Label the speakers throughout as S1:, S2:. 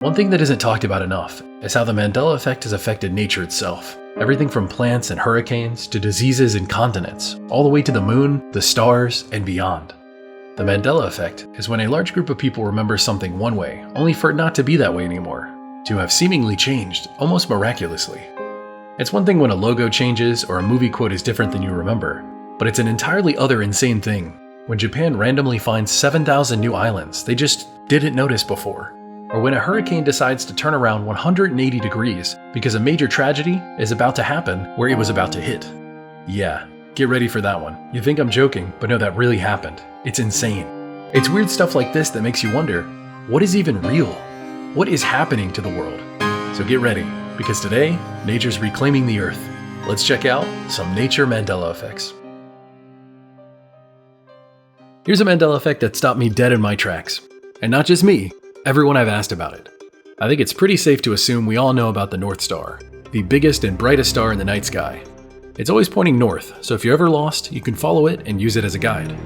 S1: One thing that isn't talked about enough is how the Mandela effect has affected nature itself. Everything from plants and hurricanes to diseases and continents, all the way to the moon, the stars, and beyond. The Mandela effect is when a large group of people remember something one way, only for it not to be that way anymore, to have seemingly changed, almost miraculously. It's one thing when a logo changes or a movie quote is different than you remember, but it's an entirely other insane thing when Japan randomly finds 7,000 new islands they just didn't notice before. Or when a hurricane decides to turn around 180 degrees because a major tragedy is about to happen where it was about to hit. Yeah, get ready for that one. You think I'm joking, but no, that really happened. It's insane. It's weird stuff like this that makes you wonder, what is even real? What is happening to the world? So get ready, because today, nature's reclaiming the earth. Let's check out some nature Mandela effects. Here's a Mandela effect that stopped me dead in my tracks. And not just me. Everyone I've asked about it. I think it's pretty safe to assume we all know about the North Star, the biggest and brightest star in the night sky. It's always pointing north, so if you're ever lost, you can follow it and use it as a guide.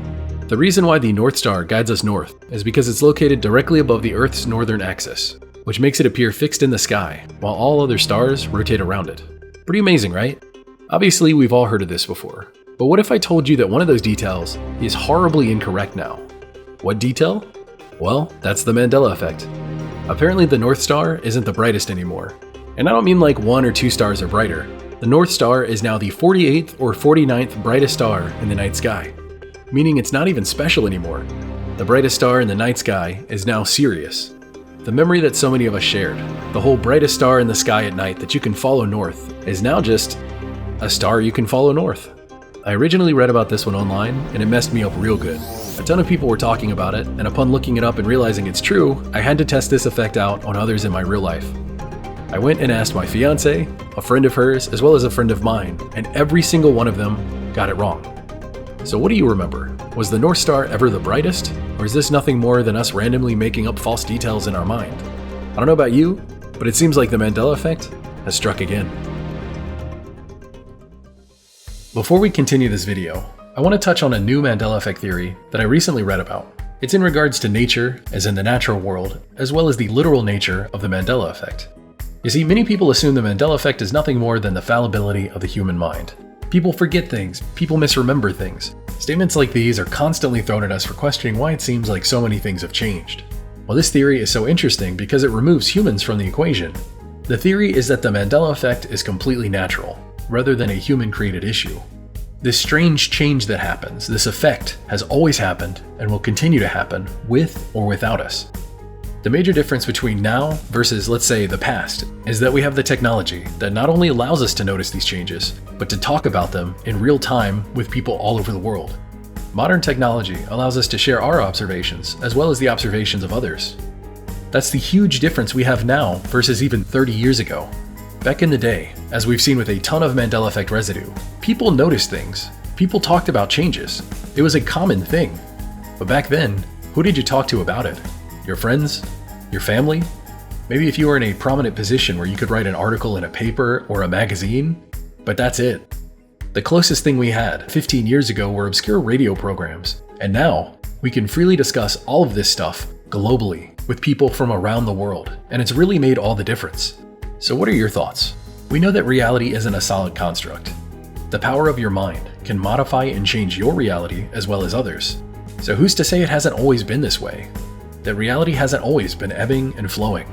S1: The reason why the North Star guides us north is because it's located directly above the Earth's northern axis, which makes it appear fixed in the sky, while all other stars rotate around it. Pretty amazing, right? Obviously, we've all heard of this before, but what if I told you that one of those details is horribly incorrect now? What detail? Well, that's the Mandela effect. Apparently the North Star isn't the brightest anymore. And I don't mean like 1 or 2 stars are brighter. The North Star is now the 48th or 49th brightest star in the night sky. Meaning it's not even special anymore. The brightest star in the night sky is now Sirius. The memory that so many of us shared, the whole brightest star in the sky at night that you can follow north, is now just a star you can follow north. I originally read about this one online and it messed me up real good. A ton of people were talking about it, and upon looking it up and realizing it's true, I had to test this effect out on others in my real life. I went and asked my fiance, a friend of hers, as well as a friend of mine, and every single one of them got it wrong. So what do you remember? Was the North Star ever the brightest? Or is this nothing more than us randomly making up false details in our mind? I don't know about you, but it seems like the Mandela effect has struck again. Before we continue this video, I want to touch on a new Mandela effect theory that I recently read about. It's in regards to nature, as in the natural world, as well as the literal nature of the Mandela effect. You see, many people assume the Mandela effect is nothing more than the fallibility of the human mind. People forget things, people misremember things. Statements like these are constantly thrown at us for questioning why it seems like so many things have changed. Well, this theory is so interesting because it removes humans from the equation. The theory is that the Mandela effect is completely natural, rather than a human-created issue. This strange change that happens, this effect, has always happened and will continue to happen with or without us. The major difference between now versus, let's say, the past is that we have the technology that not only allows us to notice these changes, but to talk about them in real time with people all over the world. Modern technology allows us to share our observations as well as the observations of others. That's the huge difference we have now versus even 30 years ago. Back in the day, as we've seen with a ton of Mandela effect residue, people noticed things. People talked about changes. It was a common thing. But back then, who did you talk to about it? Your friends? Your family? Maybe if you were in a prominent position where you could write an article in a paper or a magazine? But that's it. The closest thing we had 15 years ago were obscure radio programs. And now, we can freely discuss all of this stuff globally with people from around the world. And it's really made all the difference. So what are your thoughts? We know that reality isn't a solid construct. The power of your mind can modify and change your reality as well as others. So who's to say it hasn't always been this way? That reality hasn't always been ebbing and flowing?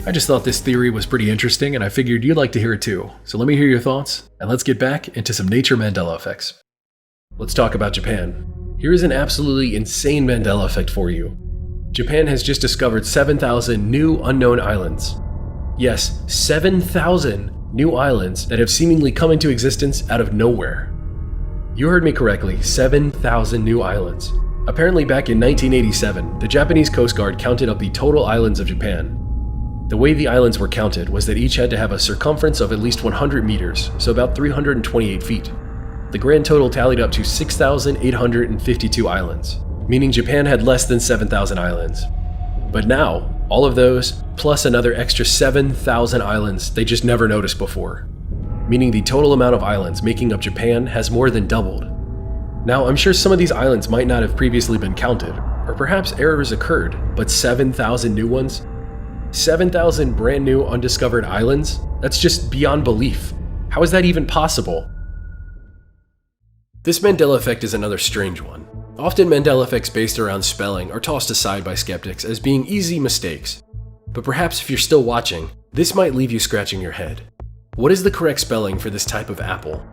S1: I just thought this theory was pretty interesting and I figured you'd like to hear it too. So let me hear your thoughts and let's get back into some nature Mandela effects. Let's talk about Japan. Here is an absolutely insane Mandela effect for you. Japan has just discovered 7,000 new unknown islands. Yes, 7,000 new islands that have seemingly come into existence out of nowhere. You heard me correctly, 7,000 new islands. Apparently back in 1987, the Japanese Coast Guard counted up the total islands of Japan. The way the islands were counted was that each had to have a circumference of at least 100 meters, so about 328 feet. The grand total tallied up to 6,852 islands, meaning Japan had less than 7,000 islands. But now, all of those, plus another extra 7,000 islands they just never noticed before. Meaning the total amount of islands making up Japan has more than doubled. Now, I'm sure some of these islands might not have previously been counted, or perhaps errors occurred, but 7,000 new ones? 7,000 brand new undiscovered islands? That's just beyond belief. How is that even possible? This Mandela effect is another strange one. Often Mandela effects based around spelling are tossed aside by skeptics as being easy mistakes. But perhaps if you're still watching, this might leave you scratching your head. What is the correct spelling for this type of apple?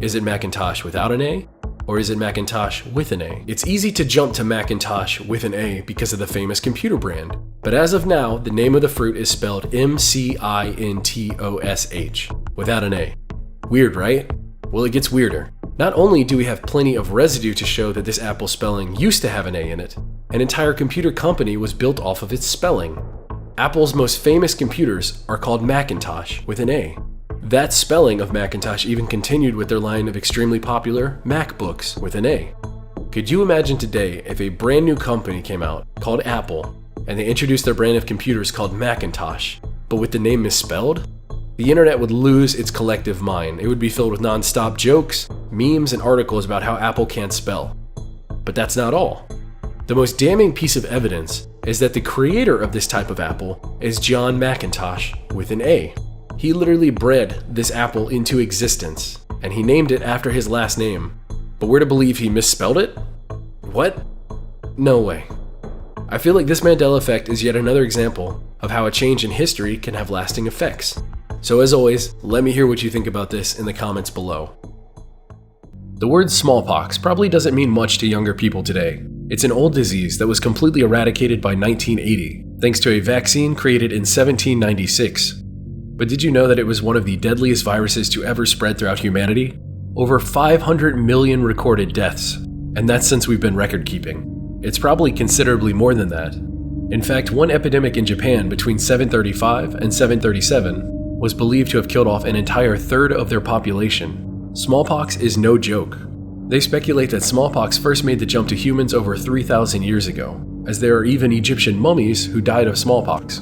S1: Is it Macintosh without an A? Or is it Macintosh with an A? It's easy to jump to Macintosh with an A because of the famous computer brand. But as of now, the name of the fruit is spelled M-C-I-N-T-O-S-H, without an A. Weird, right? Well, it gets weirder. Not only do we have plenty of residue to show that this apple spelling used to have an A in it, an entire computer company was built off of its spelling. Apple's most famous computers are called Macintosh with an A. That spelling of Macintosh even continued with their line of extremely popular MacBooks with an A. Could you imagine today if a brand new company came out called Apple and they introduced their brand of computers called Macintosh, but with the name misspelled? The internet would lose its collective mind. It would be filled with non-stop jokes, memes, and articles about how Apple can't spell. But that's not all. The most damning piece of evidence is that the creator of this type of apple is John Macintosh with an A. He literally bred this apple into existence, and he named it after his last name. But we're to believe he misspelled it? What? No way. I feel like this Mandela effect is yet another example of how a change in history can have lasting effects. So as always, let me hear what you think about this in the comments below. The word smallpox probably doesn't mean much to younger people today. It's an old disease that was completely eradicated by 1980, thanks to a vaccine created in 1796. But did you know that it was one of the deadliest viruses to ever spread throughout humanity? Over 500 million recorded deaths, and that's since we've been record keeping. It's probably considerably more than that. In fact, one epidemic in Japan between 735 and 737 was believed to have killed off an entire third of their population. Smallpox is no joke. They speculate that smallpox first made the jump to humans over 3,000 years ago, as there are even Egyptian mummies who died of smallpox.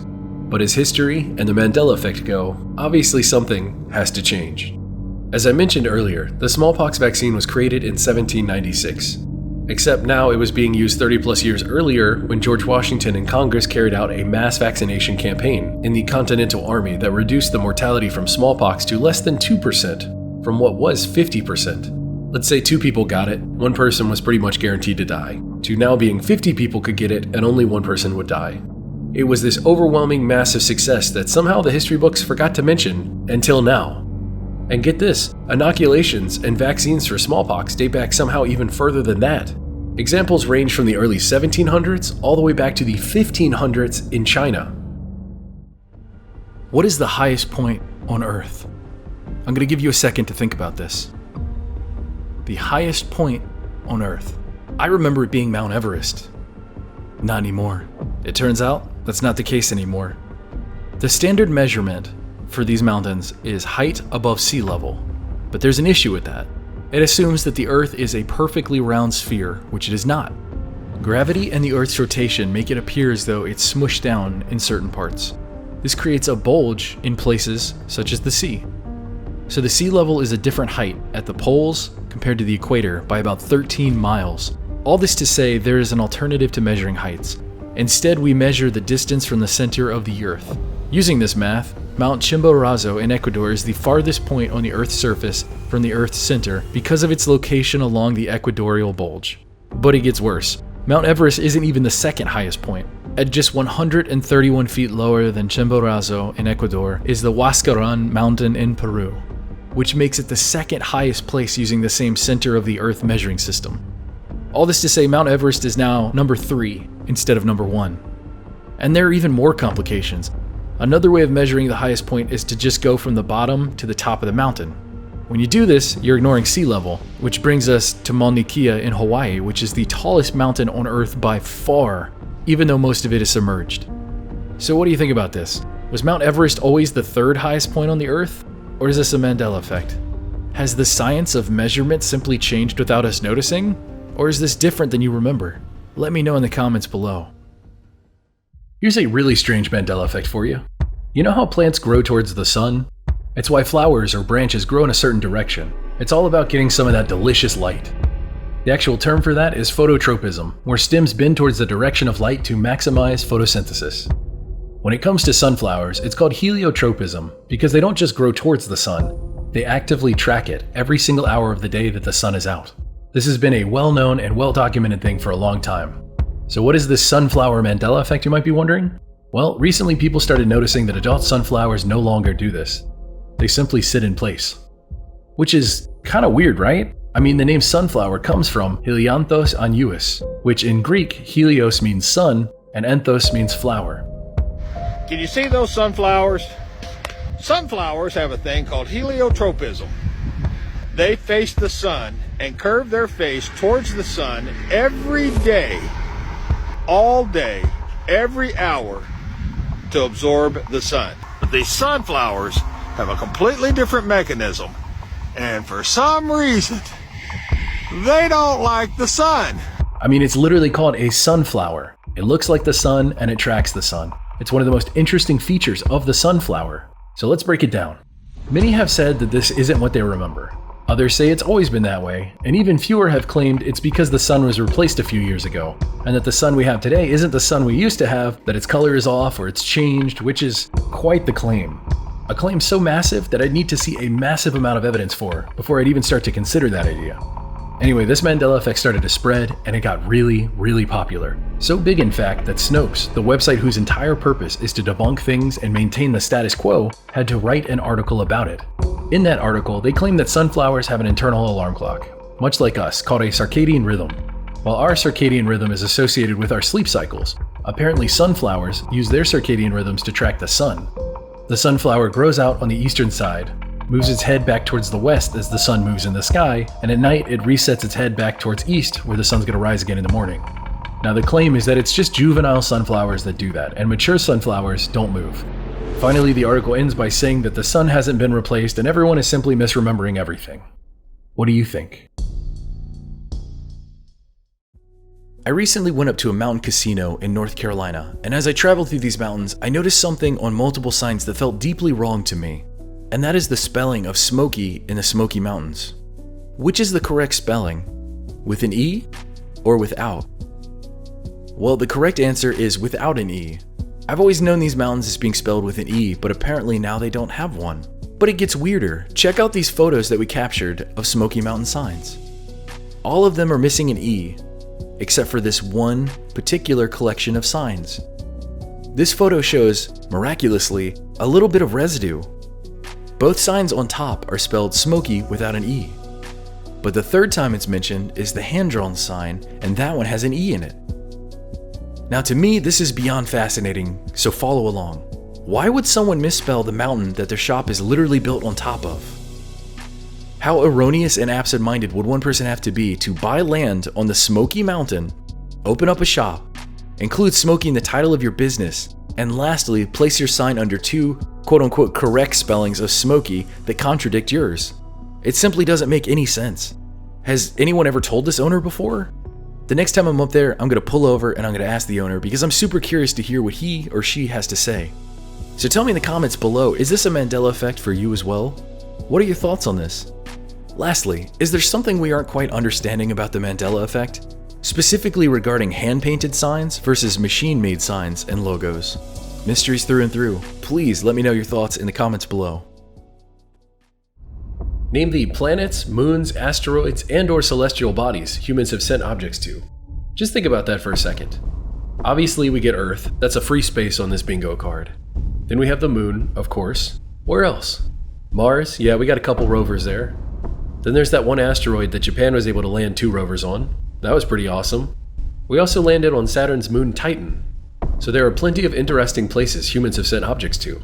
S1: But as history and the Mandela effect go, obviously something has to change. As I mentioned earlier, the smallpox vaccine was created in 1796. Except now it was being used 30 plus years earlier when George Washington and Congress carried out a mass vaccination campaign in the Continental Army that reduced the mortality from smallpox to less than 2%, from what was 50%. Let's say 2 people got it, 1 person was pretty much guaranteed to die, to now being 50 people could get it and only 1 person would die. It was this overwhelming massive success that somehow the history books forgot to mention until now. And get this, inoculations and vaccines for smallpox date back somehow even further than that. Examples range from the early 1700s all the way back to the 1500s in China. What is the highest point on Earth? I'm going to give you a second to think about this. The highest point on Earth. I remember it being Mount Everest. Not anymore. It turns out that's not the case anymore. The standard measurement for these mountains is height above sea level, but there's an issue with that. It assumes that the Earth is a perfectly round sphere, which it is not. Gravity and the Earth's rotation make it appear as though it's smushed down in certain parts. This creates a bulge in places such as the sea. So the sea level is a different height at the poles compared to the equator by about 13 miles. All this to say there is an alternative to measuring heights. Instead, we measure the distance from the center of the Earth. Using this math, Mount Chimborazo in Ecuador is the farthest point on the Earth's surface from the Earth's center because of its location along the equatorial bulge. But it gets worse. Mount Everest isn't even the second highest point. At just 131 feet lower than Chimborazo in Ecuador is the Huascarán mountain in Peru, which makes it the second highest place using the same center of the Earth measuring system. All this to say Mount Everest is now number 3 instead of number 1. And there are even more complications. Another way of measuring the highest point is to just go from the bottom to the top of the mountain. When you do this, you're ignoring sea level, which brings us to Mauna Kea in Hawaii, which is the tallest mountain on Earth by far, even though most of it is submerged. So what do you think about this? Was Mount Everest always the 3rd highest point on the Earth? Or is this a Mandela effect? Has the science of measurement simply changed without us noticing? Or is this different than you remember? Let me know in the comments below. Here's a really strange Mandela effect for you. You know how plants grow towards the sun? It's why flowers or branches grow in a certain direction. It's all about getting some of that delicious light. The actual term for that is phototropism, where stems bend towards the direction of light to maximize photosynthesis. When it comes to sunflowers, it's called heliotropism because they don't just grow towards the sun, they actively track it every single hour of the day that the sun is out. This has been a well-known and well-documented thing for a long time. So what is this sunflower Mandela effect, you might be wondering? Well, recently people started noticing that adult sunflowers no longer do this. They simply sit in place. Which is kind of weird, right? I mean, the name sunflower comes from helianthos annuus, which in Greek, helios means sun and anthos means flower.
S2: Can you see those sunflowers? Sunflowers have a thing called heliotropism. They face the sun and curve their face towards the sun every day, all day, every hour to absorb the sun. But these sunflowers have a completely different mechanism, and for some reason, they don't like the sun.
S1: I mean, it's literally called a sunflower. It looks like the sun and it tracks the sun. It's one of the most interesting features of the sunflower. So let's break it down. Many have said that this isn't what they remember. Others say it's always been that way, and even fewer have claimed it's because the sun was replaced a few years ago, and that the sun we have today isn't the sun we used to have, that its color is off or it's changed, which is quite the claim. A claim so massive that I'd need to see a massive amount of evidence for before I'd even start to consider that idea. Anyway, this Mandela effect started to spread, and it got really, really popular. So big, in fact, that Snopes, the website whose entire purpose is to debunk things and maintain the status quo, had to write an article about it. In that article, they claim that sunflowers have an internal alarm clock, much like us, called a circadian rhythm. While our circadian rhythm is associated with our sleep cycles, apparently sunflowers use their circadian rhythms to track the sun. The sunflower grows out on the eastern side, moves its head back towards the west as the sun moves in the sky, and at night it resets its head back towards east where the sun's going to rise again in the morning. Now the claim is that it's just juvenile sunflowers that do that, and mature sunflowers don't move. Finally, the article ends by saying that the sun hasn't been replaced and everyone is simply misremembering everything. What do you think? I recently went up to a mountain casino in North Carolina, and as I traveled through these mountains, I noticed something on multiple signs that felt deeply wrong to me. And that is the spelling of Smoky in the Smoky Mountains. Which is the correct spelling? With an E or without? Well, the correct answer is without an E. I've always known these mountains as being spelled with an E, but apparently now they don't have one. But it gets weirder. Check out these photos that we captured of Smoky Mountain signs. All of them are missing an E, except for this one particular collection of signs. This photo shows, miraculously, a little bit of residue. Both signs on top are spelled Smoky without an E. But the third time it's mentioned is the hand-drawn sign, and that one has an E in it. Now to me, this is beyond fascinating, so follow along. Why would someone misspell the mountain that their shop is literally built on top of? How erroneous and absent-minded would one person have to be to buy land on the Smoky Mountain, open up a shop, include Smoky in the title of your business, and lastly, place your sign under two quote-unquote correct spellings of Smoky that contradict yours? It simply doesn't make any sense. Has anyone ever told this owner before? The next time I'm up there, I'm going to pull over and I'm going to ask the owner because I'm super curious to hear what he or she has to say. So tell me in the comments below, is this a Mandela effect for you as well? What are your thoughts on this? Lastly, is there something we aren't quite understanding about the Mandela effect? Specifically regarding hand-painted signs versus machine-made signs and logos. Mysteries through and through. Please let me know your thoughts in the comments below. Name the planets, moons, asteroids, and/or celestial bodies humans have sent objects to. Just think about that for a second. Obviously we get Earth, that's a free space on this bingo card. Then we have the moon, of course. Where else? Mars, yeah, we got a couple rovers there. Then there's that one asteroid that Japan was able to land 2 rovers on. That was pretty awesome. We also landed on Saturn's moon Titan. So there are plenty of interesting places humans have sent objects to.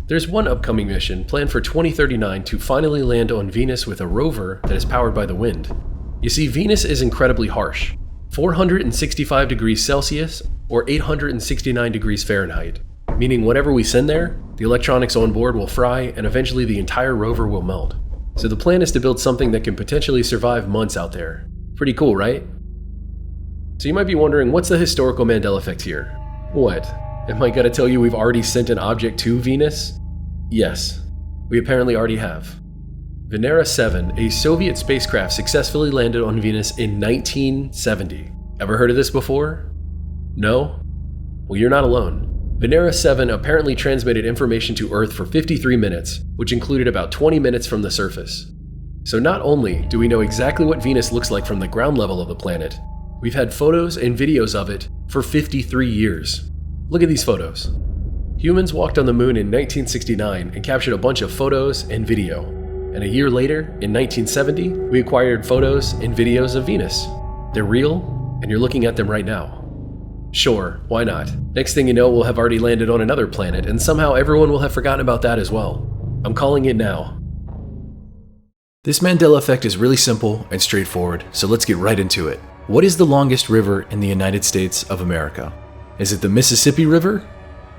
S1: There's one upcoming mission planned for 2039 to finally land on Venus with a rover that is powered by the wind. You see, Venus is incredibly harsh. 465 degrees Celsius or 869 degrees Fahrenheit. Meaning whatever we send there, the electronics on board will fry and eventually the entire rover will melt. So the plan is to build something that can potentially survive months out there. Pretty cool, right? So you might be wondering, what's the historical Mandela effect here? What? Am I gonna tell you we've already sent an object to Venus? Yes, we apparently already have. Venera 7, a Soviet spacecraft, successfully landed on Venus in 1970. Ever heard of this before? No? Well, you're not alone. Venera 7 apparently transmitted information to Earth for 53 minutes, which included about 20 minutes from the surface. So not only do we know exactly what Venus looks like from the ground level of the planet, we've had photos and videos of it for 53 years. Look at these photos. Humans walked on the moon in 1969 and captured a bunch of photos and video. And a year later, in 1970, we acquired photos and videos of Venus. They're real, and you're looking at them right now. Sure, why not? Next thing you know, we'll have already landed on another planet, and somehow everyone will have forgotten about that as well. I'm calling it now. This Mandela effect is really simple and straightforward, so let's get right into it. What is the longest river in the United States of America? Is it the Mississippi River?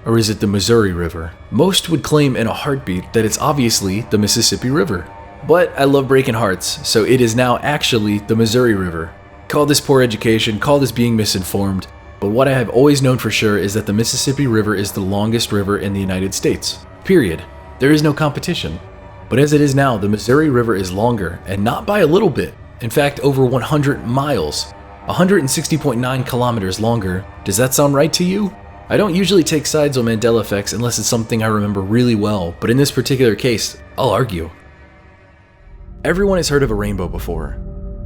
S1: Or is it the Missouri River? Most would claim in a heartbeat that it's obviously the Mississippi River. But I love breaking hearts, so it is now actually the Missouri River. Call this poor education, call this being misinformed, but what I have always known for sure is that the Mississippi River is the longest river in the United States. Period. There is no competition. But as it is now, the Missouri River is longer, and not by a little bit. In fact, over 100 miles. 160.9 kilometers longer. Does that sound right to you? I don't usually take sides on Mandela effects unless it's something I remember really well, but in this particular case, I'll argue. Everyone has heard of a rainbow before.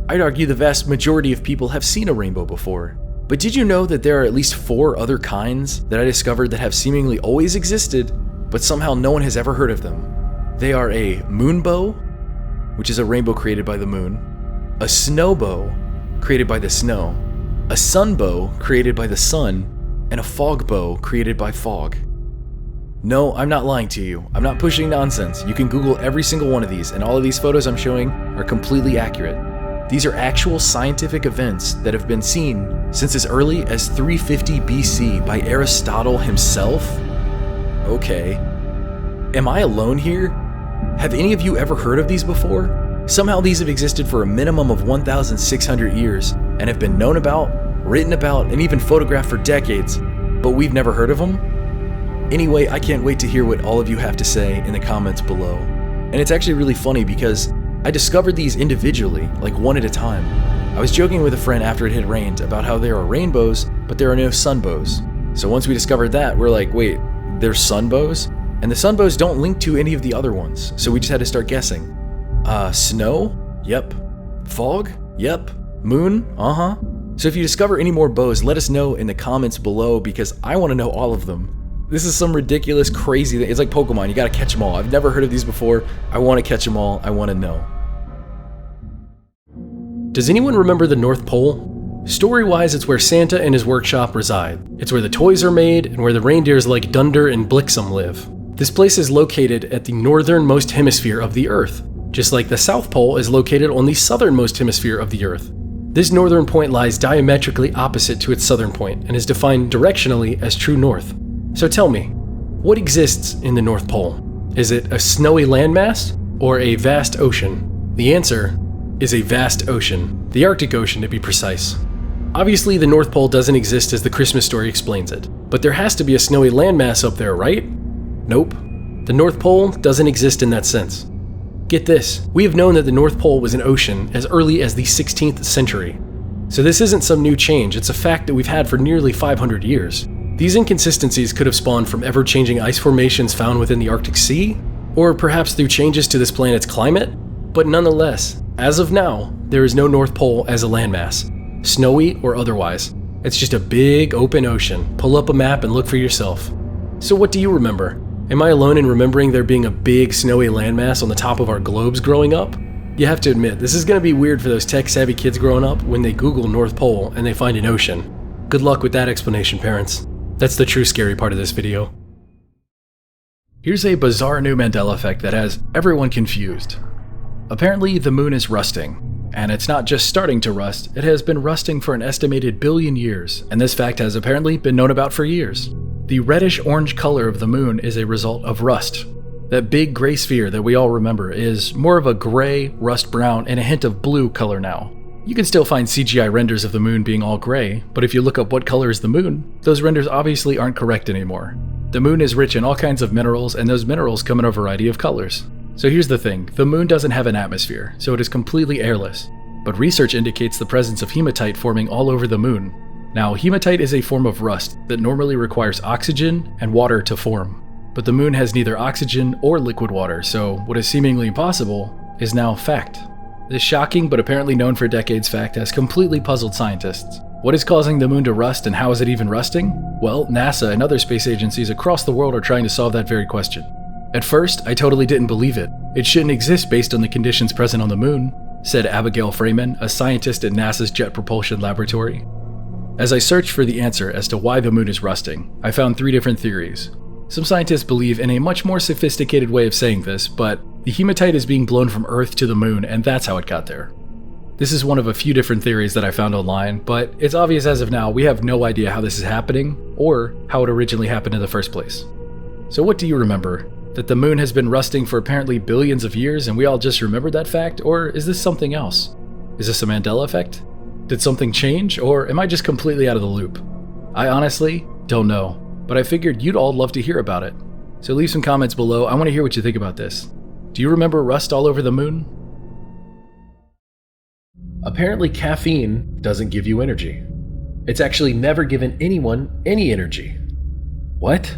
S1: I'd argue the vast majority of people have seen a rainbow before. But did you know that there are at least 4 other kinds that I discovered that have seemingly always existed, but somehow no one has ever heard of them? They are a moonbow, which is a rainbow created by the moon, a snowbow, created by the snow, a sunbow, created by the sun, and a fog bow created by fog. No, I'm not lying to you. I'm not pushing nonsense. You can Google every single one of these, and all of these photos I'm showing are completely accurate. These are actual scientific events that have been seen since as early as 350 BC by Aristotle himself. Okay. Am I alone here? Have any of you ever heard of these before? Somehow these have existed for a minimum of 1,600 years and have been known about, written about, and even photographed for decades, but we've never heard of them? Anyway, I can't wait to hear what all of you have to say in the comments below. And it's actually really funny because I discovered these individually, like one at a time. I was joking with a friend after it had rained about how there are rainbows, but there are no sunbows. So once we discovered that, we're like, wait, there's sunbows? And the sunbows don't link to any of the other ones, so we just had to start guessing. Snow? Yep. Fog? Yep. Moon? Uh-huh. So if you discover any more bows, let us know in the comments below because I want to know all of them. This is some ridiculous, crazy thing. It's like Pokemon, you gotta catch them all. I've never heard of these before. I want to catch them all. I want to know. Does anyone remember the North Pole? Story-wise, it's where Santa and his workshop reside. It's where the toys are made and where the reindeers like Dunder and Blixum live. This place is located at the northernmost hemisphere of the Earth, just like the South Pole is located on the southernmost hemisphere of the Earth. This northern point lies diametrically opposite to its southern point and is defined directionally as true north. So tell me, what exists in the North Pole? Is it a snowy landmass or a vast ocean? The answer is a vast ocean, the Arctic Ocean to be precise. Obviously, the North Pole doesn't exist as the Christmas story explains it, but there has to be a snowy landmass up there, right? Nope. The North Pole doesn't exist in that sense. Get this, we have known that the North Pole was an ocean as early as the 16th century. So this isn't some new change, it's a fact that we've had for nearly 500 years. These inconsistencies could have spawned from ever-changing ice formations found within the Arctic Sea, or perhaps through changes to this planet's climate, but nonetheless, as of now, there is no North Pole as a landmass, snowy or otherwise. It's just a big open ocean. Pull up a map and look for yourself. So what do you remember? Am I alone in remembering there being a big snowy landmass on the top of our globes growing up? You have to admit, this is going to be weird for those tech-savvy kids growing up when they Google North Pole and they find an ocean. Good luck with that explanation, parents. That's the true scary part of this video. Here's a bizarre new Mandela effect that has everyone confused. Apparently, the moon is rusting. And it's not just starting to rust, it has been rusting for an estimated billion years, and this fact has apparently been known about for years. The reddish-orange color of the moon is a result of rust. That big gray sphere that we all remember is more of a gray, rust-brown, and a hint of blue color now. You can still find CGI renders of the moon being all gray, but if you look up what color is the moon, those renders obviously aren't correct anymore. The moon is rich in all kinds of minerals, and those minerals come in a variety of colors. So here's the thing, the moon doesn't have an atmosphere, so it is completely airless. But research indicates the presence of hematite forming all over the moon. Now, hematite is a form of rust that normally requires oxygen and water to form. But the moon has neither oxygen or liquid water, so what is seemingly impossible is now fact. This shocking but apparently known for decades fact has completely puzzled scientists. What is causing the moon to rust, and how is it even rusting? Well, NASA and other space agencies across the world are trying to solve that very question. At first, I totally didn't believe it. It shouldn't exist based on the conditions present on the moon, said Abigail Freeman, a scientist at NASA's Jet Propulsion Laboratory. As I searched for the answer as to why the moon is rusting, I found 3 different theories. Some scientists believe in a much more sophisticated way of saying this, but the hematite is being blown from Earth to the moon, and that's how it got there. This is one of a few different theories that I found online, but it's obvious as of now we have no idea how this is happening, or how it originally happened in the first place. So what do you remember? That the moon has been rusting for apparently billions of years and we all just remembered that fact, or is this something else? Is this a Mandela effect? Did something change, or am I just completely out of the loop? I honestly don't know, but I figured you'd all love to hear about it. So leave some comments below, I want to hear what you think about this. Do you remember rust all over the moon? Apparently caffeine doesn't give you energy. It's actually never given anyone any energy. What?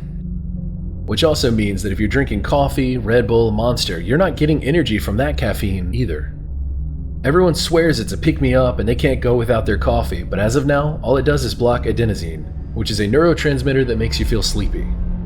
S1: Which also means that if you're drinking coffee, Red Bull, Monster, you're not getting energy from that caffeine either. Everyone swears it's a pick-me-up and they can't go without their coffee, but as of now, all it does is block adenosine, which is a neurotransmitter that makes you feel sleepy.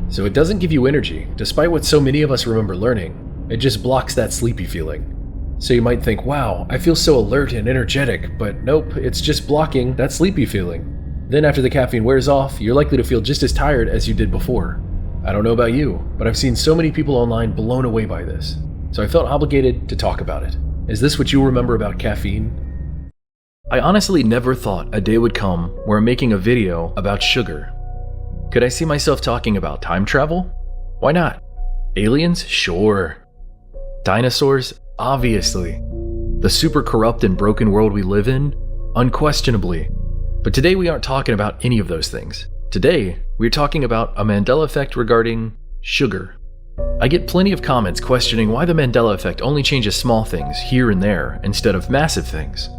S1: So it doesn't give you energy, despite what so many of us remember learning. It just blocks that sleepy feeling. So you might think, wow, I feel so alert and energetic, but nope, it's just blocking that sleepy feeling. Then after the caffeine wears off, you're likely to feel just as tired as you did before. I don't know about you, but I've seen so many people online blown away by this, so I felt obligated to talk about it. Is this what you remember about caffeine? I honestly never thought a day would come where I'm making a video about sugar. Could I see myself talking about time travel? Why not? Aliens? Sure. Dinosaurs? Obviously. The super corrupt and broken world we live in? Unquestionably. But today we aren't talking about any of those things. Today, we're talking about a Mandela effect regarding sugar. I get plenty of comments questioning why the Mandela effect only changes small things here and there instead of massive things.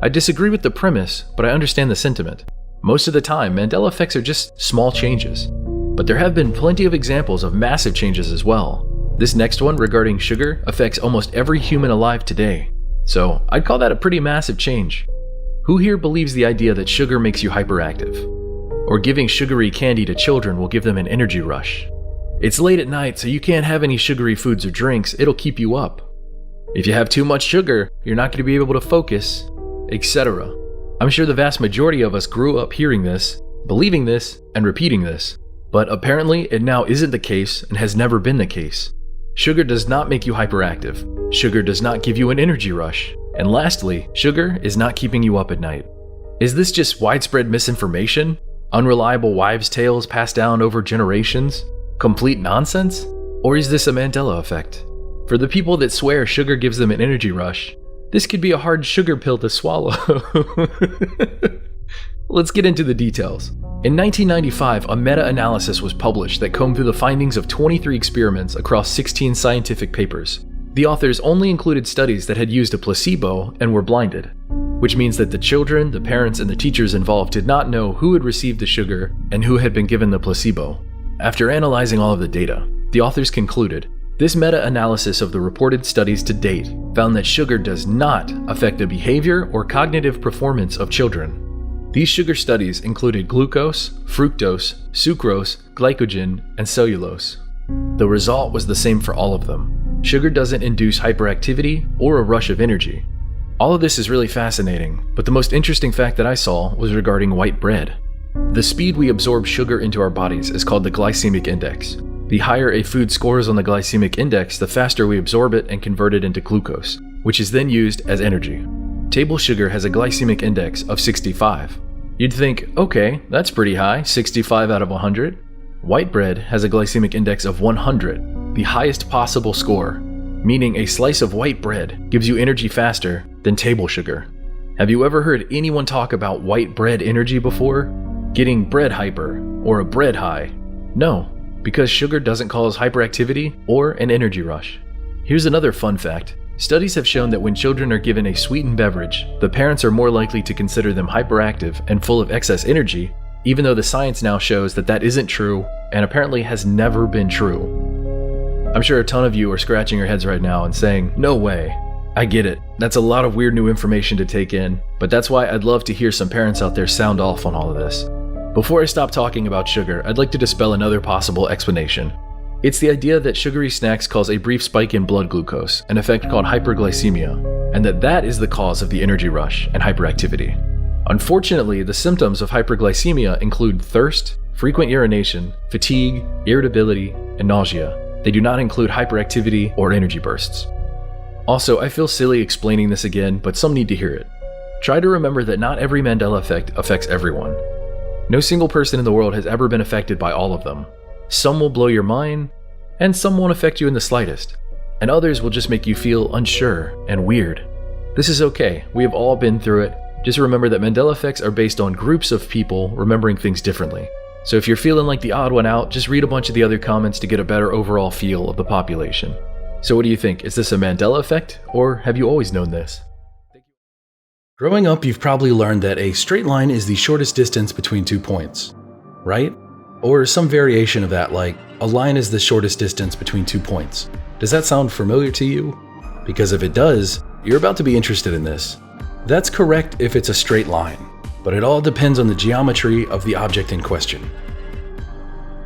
S1: I disagree with the premise, but I understand the sentiment. Most of the time, Mandela effects are just small changes. But there have been plenty of examples of massive changes as well. This next one regarding sugar affects almost every human alive today. So I'd call that a pretty massive change. Who here believes the idea that sugar makes you hyperactive? Or giving sugary candy to children will give them an energy rush? It's late at night, so you can't have any sugary foods or drinks, it'll keep you up. If you have too much sugar, you're not going to be able to focus, etc. I'm sure the vast majority of us grew up hearing this, believing this, and repeating this. But apparently it now isn't the case and has never been the case. Sugar does not make you hyperactive. Sugar does not give you an energy rush. And lastly, sugar is not keeping you up at night. Is this just widespread misinformation? Unreliable wives' tales passed down over generations? Complete nonsense? Or is this a Mandela effect? For the people that swear sugar gives them an energy rush, this could be a hard sugar pill to swallow. Let's get into the details. In 1995, a meta-analysis was published that combed through the findings of 23 experiments across 16 scientific papers. The authors only included studies that had used a placebo and were blinded, which means that the children, the parents, and the teachers involved did not know who had received the sugar and who had been given the placebo. After analyzing all of the data, the authors concluded, this meta-analysis of the reported studies to date found that sugar does not affect the behavior or cognitive performance of children. These sugar studies included glucose, fructose, sucrose, glycogen, and cellulose. The result was the same for all of them. Sugar doesn't induce hyperactivity or a rush of energy. All of this is really fascinating, but the most interesting fact that I saw was regarding white bread. The speed we absorb sugar into our bodies is called the glycemic index. The higher a food scores on the glycemic index, the faster we absorb it and convert it into glucose, which is then used as energy. Table sugar has a glycemic index of 65. You'd think, okay, that's pretty high, 65 out of 100. White bread has a glycemic index of 100, the highest possible score, meaning a slice of white bread gives you energy faster than table sugar. Have you ever heard anyone talk about white bread energy before? Getting bread hyper, or a bread high? No, because sugar doesn't cause hyperactivity or an energy rush. Here's another fun fact. Studies have shown that when children are given a sweetened beverage, the parents are more likely to consider them hyperactive and full of excess energy, even though the science now shows that that isn't true and apparently has never been true. I'm sure a ton of you are scratching your heads right now and saying, "No way." I get it. That's a lot of weird new information to take in, but that's why I'd love to hear some parents out there sound off on all of this. Before I stop talking about sugar, I'd like to dispel another possible explanation. It's the idea that sugary snacks cause a brief spike in blood glucose, an effect called hyperglycemia, and that is the cause of the energy rush and hyperactivity. Unfortunately, the symptoms of hyperglycemia include thirst, frequent urination, fatigue, irritability, and nausea. They do not include hyperactivity or energy bursts. Also, I feel silly explaining this again, but some need to hear it. Try to remember that not every Mandela effect affects everyone. No single person in the world has ever been affected by all of them. Some will blow your mind, and some won't affect you in the slightest, and others will just make you feel unsure and weird. This is okay, we have all been through it. Just remember that Mandela effects are based on groups of people remembering things differently. So if you're feeling like the odd one out, just read a bunch of the other comments to get a better overall feel of the population. So what do you think? Is this a Mandela effect, or have you always known this?
S3: Growing up, you've probably learned that a straight line is the shortest distance between 2 points, right? Or some variation of that, like a line is the shortest distance between 2 points. Does that sound familiar to you? Because if it does, you're about to be interested in this. That's correct if it's a straight line, but it all depends on the geometry of the object in question.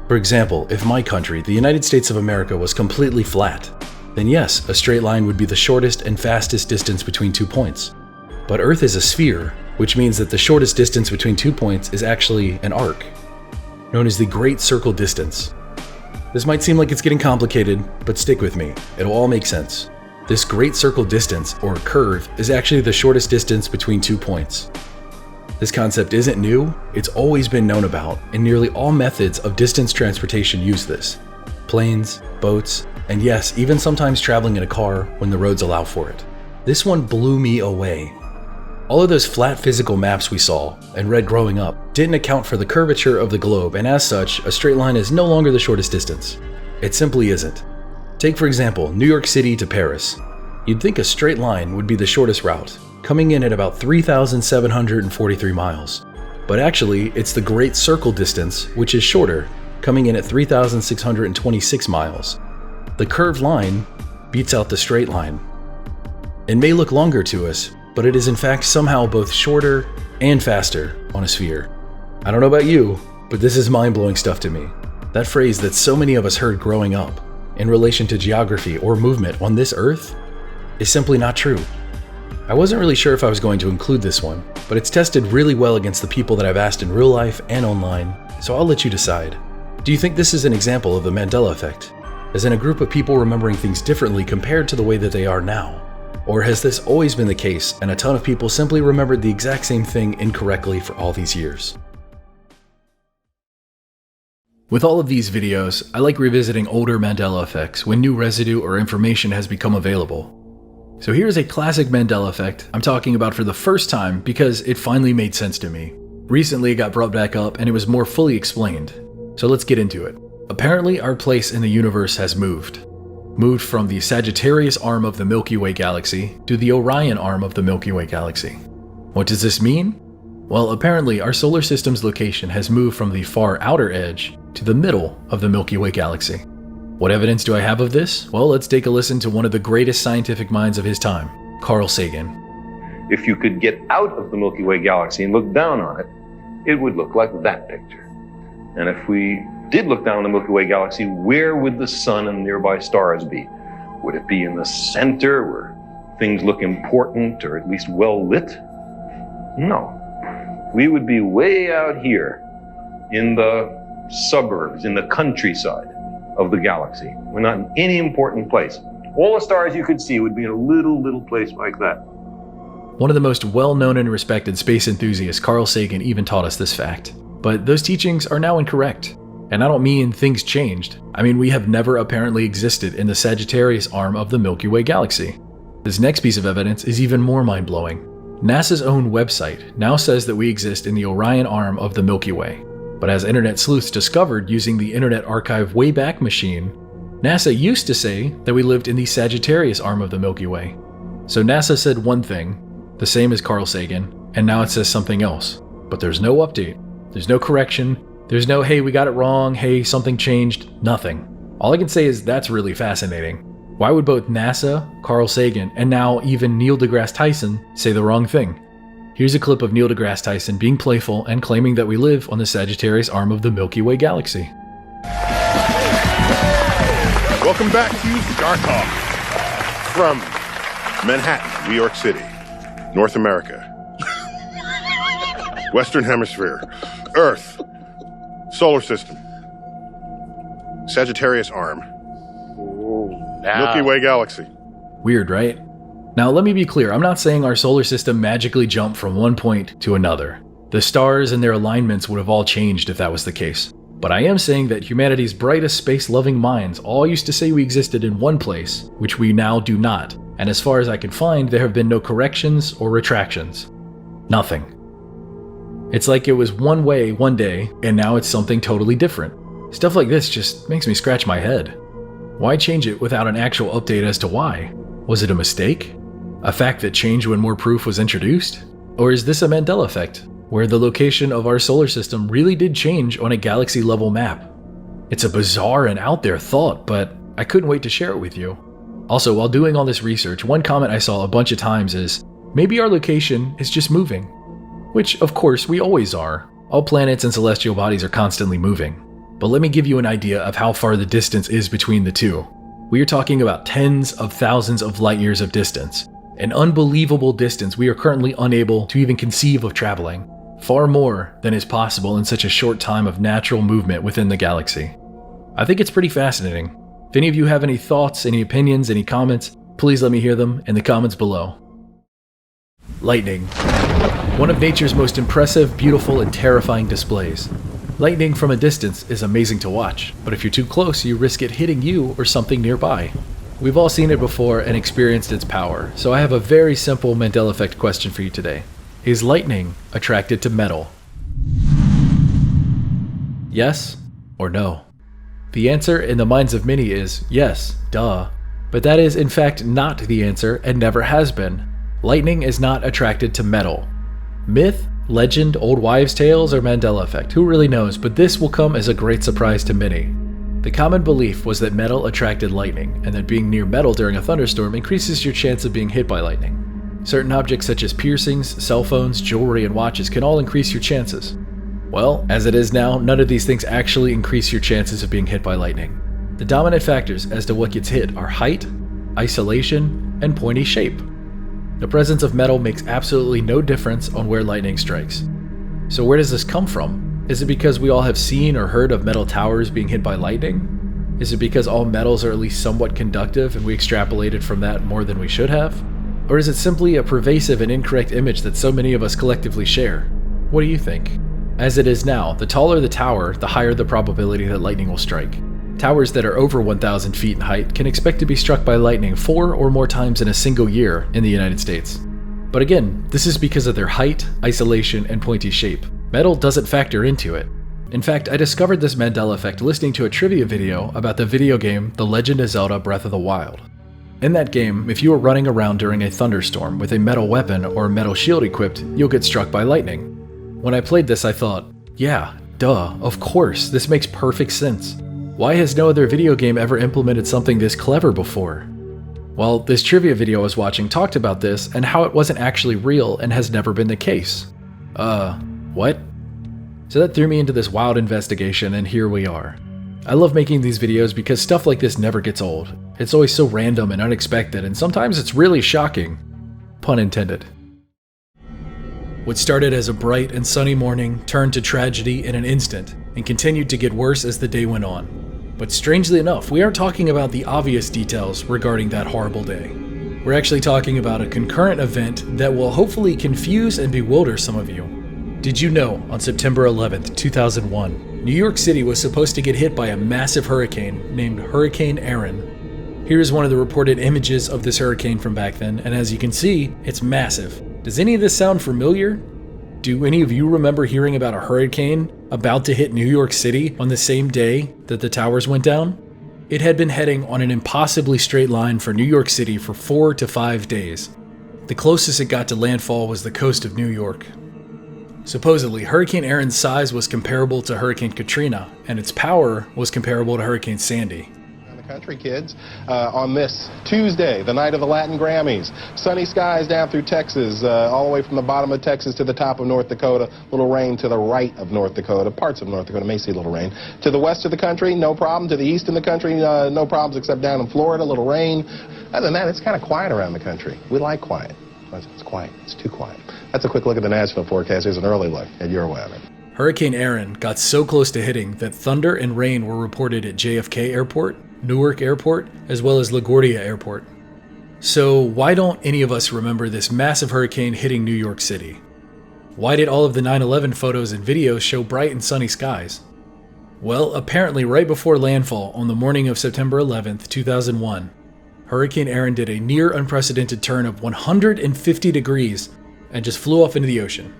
S3: For example, if my country, the United States of America, was completely flat, then yes, a straight line would be the shortest and fastest distance between 2 points. But Earth is a sphere, which means that the shortest distance between 2 points is actually an arc, known as the Great Circle Distance. This might seem like it's getting complicated, but stick with me, it'll all make sense. This Great Circle Distance, or curve, is actually the shortest distance between 2 points. This concept isn't new, it's always been known about, and nearly all methods of distance transportation use this. Planes, boats, and yes, even sometimes traveling in a car when the roads allow for it. This one blew me away. All of those flat physical maps we saw and read growing up didn't account for the curvature of the globe, and as such, a straight line is no longer the shortest distance. It simply isn't. Take for example, New York City to Paris. You'd think a straight line would be the shortest route, coming in at about 3,743 miles. But actually, it's the Great Circle Distance, which is shorter, coming in at 3,626 miles. The curved line beats out the straight line. It may look longer to us, but it is in fact somehow both shorter and faster on a sphere. I don't know about you, but this is mind-blowing stuff to me. That phrase that so many of us heard growing up, in relation to geography or movement on this Earth, is simply not true. I wasn't really sure if I was going to include this one, but it's tested really well against the people that I've asked in real life and online, so I'll let you decide. Do you think this is an example of the Mandela effect, as in a group of people remembering things differently compared to the way that they are now? Or has this always been the case and a ton of people simply remembered the exact same thing incorrectly for all these years?
S1: With all of these videos, I like revisiting older Mandela effects when new residue or information has become available. So here's a classic Mandela effect I'm talking about for the first time because it finally made sense to me. Recently it got brought back up and it was more fully explained. So let's get into it. Apparently our place in the universe has moved from the Sagittarius arm of the Milky Way galaxy to the Orion arm of the Milky Way galaxy. What does this mean? Well, apparently our solar system's location has moved from the far outer edge to the middle of the Milky Way galaxy. What evidence do I have of this? Well, let's take a listen to one of the greatest scientific minds of his time, Carl Sagan.
S4: If you could get out of the Milky Way galaxy and look down on it, it would look like that picture. And if we did look down on the Milky Way galaxy, where would the sun and nearby stars be? Would it be in the center where things look important or at least well lit? No. We would be way out here in the suburbs, in the countryside of the galaxy. We're not in any important place. All the stars you could see would be in a little place like that.
S1: One of the most well-known and respected space enthusiasts, Carl Sagan, even taught us this fact. But those teachings are now incorrect. And I don't mean things changed. I mean we have never apparently existed in the Sagittarius arm of the Milky Way galaxy. This next piece of evidence is even more mind-blowing. NASA's own website now says that we exist in the Orion arm of the Milky Way. But as internet sleuths discovered using the Internet Archive Wayback Machine, NASA used to say that we lived in the Sagittarius arm of the Milky Way. So NASA said one thing, the same as Carl Sagan, and now it says something else. But there's no update. There's no correction. There's no, hey, we got it wrong. Hey, something changed. Nothing. All I can say is that's really fascinating. Why would both NASA, Carl Sagan, and now even Neil deGrasse Tyson say the wrong thing? Here's a clip of Neil deGrasse Tyson being playful and claiming that we live on the Sagittarius arm of the Milky Way galaxy.
S5: Welcome back to Star Talk from Manhattan, New York City, North America, Western Hemisphere, Earth, Solar System, Sagittarius arm, Milky Way galaxy.
S1: Weird, right? Now let me be clear, I'm not saying our solar system magically jumped from one point to another. The stars and their alignments would have all changed if that was the case. But I am saying that humanity's brightest space-loving minds all used to say we existed in one place, which we now do not. And as far as I can find, there have been no corrections or retractions. Nothing. It's like it was one way one day, and now it's something totally different. Stuff like this just makes me scratch my head. Why change it without an actual update as to why? Was it a mistake? A fact that changed when more proof was introduced? Or is this a Mandela effect, where the location of our solar system really did change on a galaxy-level map? It's a bizarre and out there thought, but I couldn't wait to share it with you. Also, while doing all this research, one comment I saw a bunch of times is, maybe our location is just moving. Which, of course, we always are. All planets and celestial bodies are constantly moving. But let me give you an idea of how far the distance is between the two. We are talking about tens of thousands of light years of distance. An unbelievable distance we are currently unable to even conceive of traveling. Far more than is possible in such a short time of natural movement within the galaxy. I think it's pretty fascinating. If any of you have any thoughts, any opinions, any comments, please let me hear them in the comments below. Lightning. One of nature's most impressive, beautiful, and terrifying displays. Lightning from a distance is amazing to watch, but if you're too close, you risk it hitting you or something nearby. We've all seen it before and experienced its power, so I have a very simple Mandela effect question for you today. Is lightning attracted to metal? Yes or no? The answer in the minds of many is yes, duh. But that is in fact not the answer and never has been. Lightning is not attracted to metal. Myth, legend, old wives' tales, or Mandela effect, who really knows, but this will come as a great surprise to many. The common belief was that metal attracted lightning, and that being near metal during a thunderstorm increases your chance of being hit by lightning. Certain objects such as piercings, cell phones, jewelry, and watches can all increase your chances. Well, as it is now, none of these things actually increase your chances of being hit by lightning. The dominant factors as to what gets hit are height, isolation, and pointy shape. The presence of metal makes absolutely no difference on where lightning strikes. So where does this come from? Is it because we all have seen or heard of metal towers being hit by lightning? Is it because all metals are at least somewhat conductive and we extrapolated from that more than we should have? Or is it simply a pervasive and incorrect image that so many of us collectively share? What do you think? As it is now, the taller the tower, the higher the probability that lightning will strike. Towers that are over 1,000 feet in height can expect to be struck by lightning 4 or more times in a single year in the United States. But again, this is because of their height, isolation, and pointy shape. Metal doesn't factor into it. In fact, I discovered this Mandela effect listening to a trivia video about the video game The Legend of Zelda Breath of the Wild. In that game, if you are running around during a thunderstorm with a metal weapon or a metal shield equipped, you'll get struck by lightning. When I played this, I thought, yeah, duh, of course, this makes perfect sense. Why has no other video game ever implemented something this clever before? Well, this trivia video I was watching talked about this and how it wasn't actually real and has never been the case. What? So that threw me into this wild investigation, and here we are. I love making these videos because stuff like this never gets old. It's always so random and unexpected, and sometimes it's really shocking. Pun intended. What started as a bright and sunny morning turned to tragedy in an instant, and continued to get worse as the day went on. But strangely enough, we aren't talking about the obvious details regarding that horrible day. We're actually talking about a concurrent event that will hopefully confuse and bewilder some of you. Did you know, on September 11th, 2001, New York City was supposed to get hit by a massive hurricane named Hurricane Erin? Here's one of the reported images of this hurricane from back then, and as you can see, it's massive. Does any of this sound familiar? Do any of you remember hearing about a hurricane about to hit New York City on the same day that the towers went down? It had been heading on an impossibly straight line for New York City for 4 to 5 days. The closest it got to landfall was the coast of New York. Supposedly, Hurricane Erin's size was comparable to Hurricane Katrina, and its power was comparable to Hurricane Sandy.
S6: Country kids, on this Tuesday, the night of the Latin Grammys. Sunny skies down through Texas, all the way from the bottom of Texas to the top of North Dakota. Little rain to the right of North Dakota. Parts of North Dakota may see a little rain. To the west of the country, no problem. To the east of the country, no problems except down in Florida, little rain. Other than that, it's kind of quiet around the country. We like quiet. It's quiet. It's too quiet. That's a quick look at the Nashville forecast. Here's an early look at your weather.
S1: Hurricane Erin got so close to hitting that thunder and rain were reported at JFK Airport, Newark Airport, as well as LaGuardia Airport. So why don't any of us remember this massive hurricane hitting New York City? Why did all of the 9/11 photos and videos show bright and sunny skies? Well, apparently right before landfall on the morning of September 11th, 2001, Hurricane Erin did a near unprecedented turn of 150 degrees and just flew off into the ocean.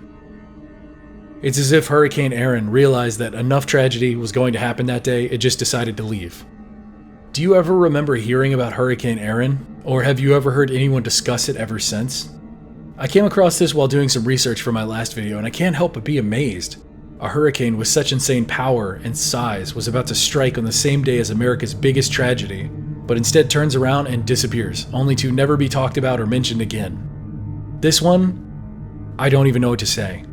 S1: It's as if Hurricane Erin realized that enough tragedy was going to happen that day, it just decided to leave. Do you ever remember hearing about Hurricane Erin, or have you ever heard anyone discuss it ever since? I came across this while doing some research for my last video, and I can't help but be amazed. A hurricane with such insane power and size was about to strike on the same day as America's biggest tragedy, but instead turns around and disappears, only to never be talked about or mentioned again. This one, I don't even know what to say.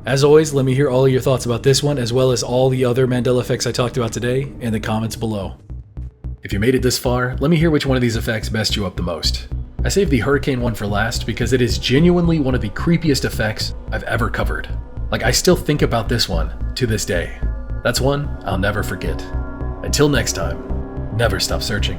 S1: As always, let me hear all of your thoughts about this one, as well as all the other Mandela effects I talked about today, in the comments below. If you made it this far, let me hear which one of these effects messed you up the most. I saved the hurricane one for last because it is genuinely one of the creepiest effects I've ever covered. Like, I still think about this one to this day. That's one I'll never forget. Until next time, never stop searching.